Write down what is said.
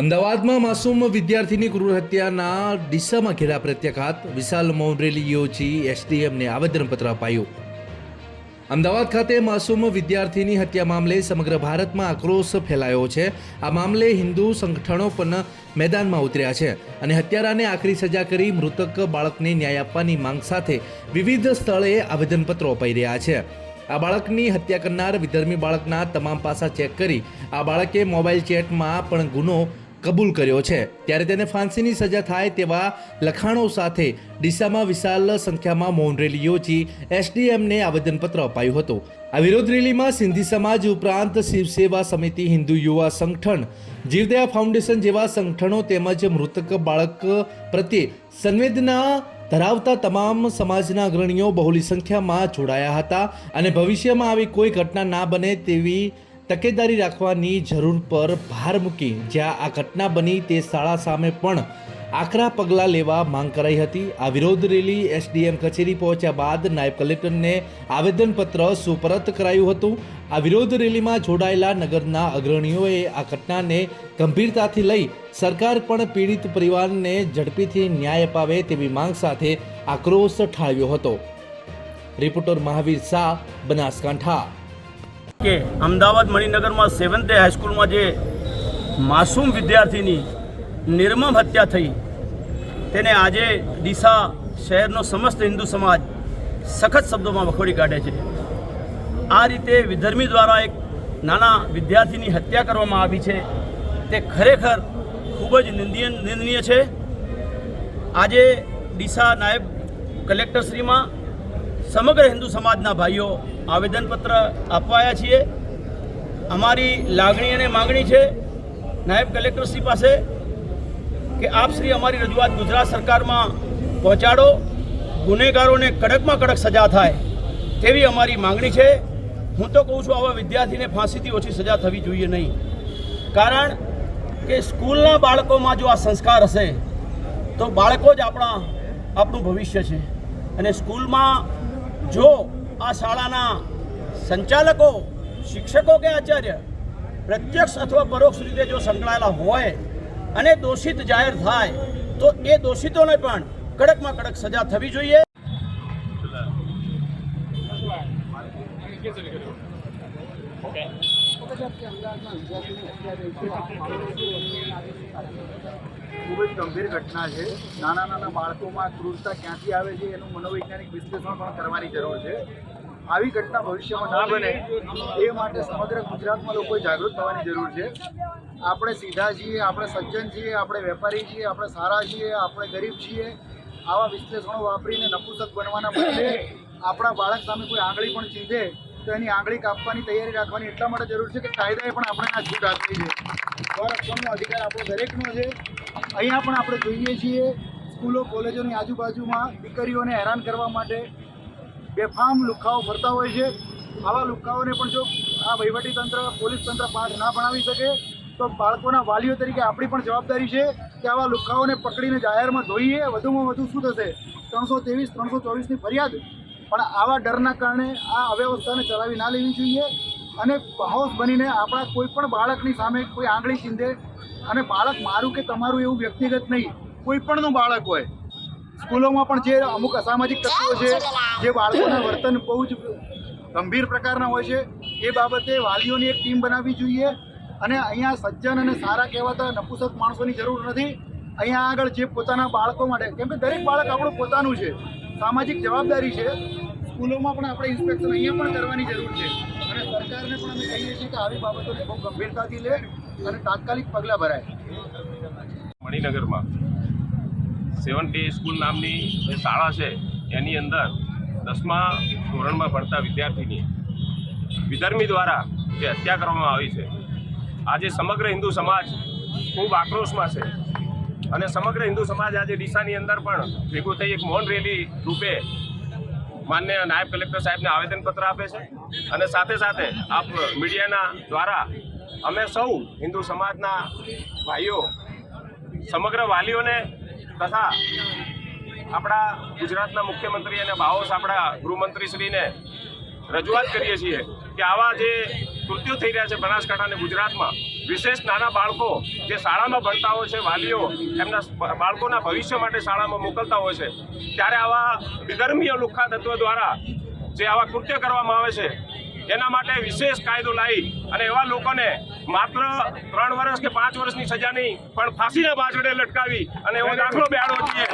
અમદાવાદમાં માસૂમ વિદ્યાર્થીની ક્રૂર હત્યાના ડીસામાં ઘેરા પ્રત્યાઘાત, વિશાલ મૌન રેલી યોજી એસડીએમને આવેદનપત્ર અપાયું. અમદાવાદ ખાતે માસૂમ વિદ્યાર્થીની હત્યા મામલે સમગ્ર ભારતમાં આક્રોશ ફેલાયો છે. આ મામલે હિન્દુ સંગઠનો પણ મેદાનમાં ઉતર્યા છે અને હત્યારાને આકરી સજા કરી મૃતક બાળકને ન્યાય આપવાની માંગ સાથે વિવિધ સ્થળે આવેદનપત્રો અપાઈ રહ્યા છે. આ બાળકની હત્યા કરનાર વિધર્મી બાળકના તમામ પાસા ચેક કરી આ બાળકે મોબાઈલ ચેટમાં પણ ગુનો કબૂલ કર્યો છે. ત્યારે તેને ફાંસીની સજા થાય તેવા લખાણો સાથે ડીસામાં વિશાળ સંખ્યામાં મૌન રેલી યોજી એસડીએમને આવેદનપત્ર અપાયું હતું. આ વિરોધ રેલીમાં સિંધી સમાજ ઉપરાંત શિવસેવા સમિતિ, હિન્દુ યુવા સંગઠન, જીવદયા ફાઉન્ડેશન જેવા સંગઠનો તેમજ મૃતક બાળક પ્રત્યે સંવેદના ધરાવતા તમામ સમાજના અગ્રણીઓ બહોળી સંખ્યામાં જોડાયા હતા અને ભવિષ્યમાં આવી કોઈ ઘટના ના બને તેવી તકેદારી રાખવાની જરૂર પર ભાર મૂકી જ્યાં આ ઘટના બની તે શાળા સામે પણ આકરા પગલાં લેવા માંગ કરાઈ હતી. આ વિરોધ રેલી એસડીએમ કચેરી પહોંચ્યા બાદ નાયબ કલેક્ટરને આવેદનપત્ર સુપરત કરાયું હતું. આ વિરોધ રેલીમાં જોડાયેલા નગરના અગ્રણીઓએ આ ઘટનાને ગંભીરતાથી લઈ સરકાર પણ પીડિત પરિવારને ઝડપીથી ન્યાય અપાવે તેવી માંગ સાથે આક્રોશ ઠાલવ્યો હતો. રિપોર્ટર મહાવીર શાહ, બનાસકાંઠા. કે અમદાવાદ મણિનગરમાં 7th હાઈસ્કૂલમાં જે માસૂમ વિદ્યાર્થીની નિર્મમ હત્યા થઈ તેને આજે ડીસા શહેરનો સમસ્ત હિન્દુ સમાજ સખત શબ્દોમાં વખોડી કાઢે છે. આ રીતે વિધર્મી દ્વારા એક નાના વિદ્યાર્થીની હત્યા કરવામાં આવી છે તે ખરેખર ખૂબ જ નિંદનીય છે. આજે ડીસા નાયબ કલેક્ટરશ્રીમાં સમગ્ર હિન્દુ સમાજના ભાઈઓ આવેદનપત્ર આપવાયા છીએ. અમારી લાગણી અને માગણી છે નાયબ કલેક્ટરશ્રી પાસે કે આપ શ્રી અમારી રજૂઆત ગુજરાત સરકારમાં પહોંચાડો, ગુનેગારોને કડકમાં કડક સજા થાય તેવી અમારી માગણી છે. હું તો કહું છું આવા વિદ્યાર્થીને ફાંસીથી ઓછી સજા થવી જોઈએ નહીં, કારણ કે સ્કૂલના બાળકોમાં જો આ સંસ્કાર હશે તો બાળકો જ આપણું ભવિષ્ય છે. અને સ્કૂલમાં જો આ શાળાના સંચાલકો, શિક્ષકો કે આચાર્ય પ્રત્યક્ષ અથવા પરોક્ષ રીતે જો સંકળાયેલા હોય અને દોષિત જાહેર થાય તો એ દોષિતોને પણ કડકમાં કડક સજા થવી જોઈએ. ખૂબ જ ગંભીર ઘટના છે. નાના નાના બાળકોમાં ક્રૂરતા ક્યાંથી આવે છે એનું મનોવૈજ્ઞાનિક વિશ્લેષણ પણ કરવાની જરૂર છે. આવી ઘટના ભવિષ્યમાં ના બને એ માટે સમગ્ર ગુજરાતમાં લોકોએ જાગૃત થવાની જરૂર છે. આપણે સીધા છીએ, આપણે સજ્જન છીએ, આપણે વેપારી છીએ, આપણે સારા છીએ, આપણે ગરીબ છીએ, આવા વિશ્લેષણો વાપરીને નપુસક બનવાના બદલે આપણા બાળક સામે કોઈ આંગળી પણ ચીંધે તો એની આંગળી કાપવાની તૈયારી રાખવાની એટલા માટે જરૂર છે કે કાયદાએ પણ આપણે આ છૂટ આપી છે. સ્વરક્ષણનો અધિકાર આપણો દરેકનો છે. અહીંયા પણ આપણે જોઈએ છીએ સ્કૂલો, કોલેજોની આજુબાજુમાં દીકરીઓને હેરાન કરવા માટે બેફામ લુખ્ખાઓ ફરતા હોય છે. આવા લુખ્ખાઓને પણ જો આ વહીવટીતંત્ર, પોલીસ તંત્ર પાઠ ના ભણાવી શકે તો બાળકોના વાલીઓ તરીકે આપણી પણ જવાબદારી છે કે આવા લુખ્ખાઓને પકડીને જાહેરમાં ધોઈએ. વધુમાં વધુ શું થશે? 323, 324ની ફરિયાદ. પણ આવા ડરના કારણે આ અવ્યવસ્થાને ચલાવી ના લેવી જોઈએ અને બાહોશ બનીને આપણા કોઈ પણ બાળકની સામે કોઈ આંગળી ચીંધે, અને બાળક મારું કે તમારું એવું વ્યક્તિગત નહીં, કોઈ પણનું બાળક હોય. સ્કૂલોમાં પણ જે અમુક અસામાજિક તત્વો છે જે બાળકોના વર્તન બહુ જ ગંભીર પ્રકારના હોય છે એ બાબતે વાલીઓની એક ટીમ બનાવવી જોઈએ. અને અહીંયા સજ્જન અને સારા કહેવાતા નપુસક માણસોની જરૂર નથી. અહીંયા આગળ જે પોતાના બાળકો માટે, કેમ કે દરેક બાળક આપણું પોતાનું છે, સામાજિક જવાબદારી છે. સ્કૂલોમાં પણ આપણે ઇન્સ્પેક્શન અહીંયા પણ કરવાની જરૂર છે અને સરકારને પણ અમે કહીએ છીએ કે આવી બાબતોને બહુ ગંભીરતાથી લે અને તાત્કાલિક પગલાં ભરાય. મણિનગરમાં 7th સ્કૂલ નામની જે શાળા છે એની અંદર 10મા ધોરણમાં ભણતા વિદ્યાર્થીની વિધર્મી દ્વારા જે હત્યા કરવામાં આવી છે. આજે સમગ્ર હિન્દુ સમાજ ખૂબ આક્રોશમાં છે અને સમગ્ર હિન્દુ સમાજ આજે ડીસાની અંદર પણ ભેગું થઈ એક મૌન રેલી રૂપે માન્ય નાયબ કલેક્ટર સાહેબને આવેદનપત્ર આપે છે. અને સાથે સાથે આપ મીડિયાના દ્વારા અમે સૌ હિન્દુ સમાજના ભાઈઓ સમગ્ર વાલીઓને તથા આપણા ગુજરાતના મુખ્યમંત્રી અને બાહોશ આપણા ગૃહમંત્રીશ્રીને રજૂઆત કરીએ છીએ કે આવા જે કૃત્યો થઈ રહ્યા છે બનાસકાંઠા અને ગુજરાતમાં, વિશેષ નાના બાળકો જે શાળામાં ભણતા હોય છે, વાલીઓ એમના બાળકોના ભવિષ્ય માટે શાળામાં મોકલતા હોય છે, ત્યારે આવા વિધર્મીય લુખ્ખા તત્વો દ્વારા જે આવા કૃત્ય કરવામાં આવે છે એના માટે વિશેષ કાયદો લાવી અને એવા લોકોને માત્ર 3 વર્ષ કે 5 વર્ષની સજા નહીં પણ ફાંસીના બાજોડે લટકાવી અને એવો દાખલો બેહાડવો જોઈએ.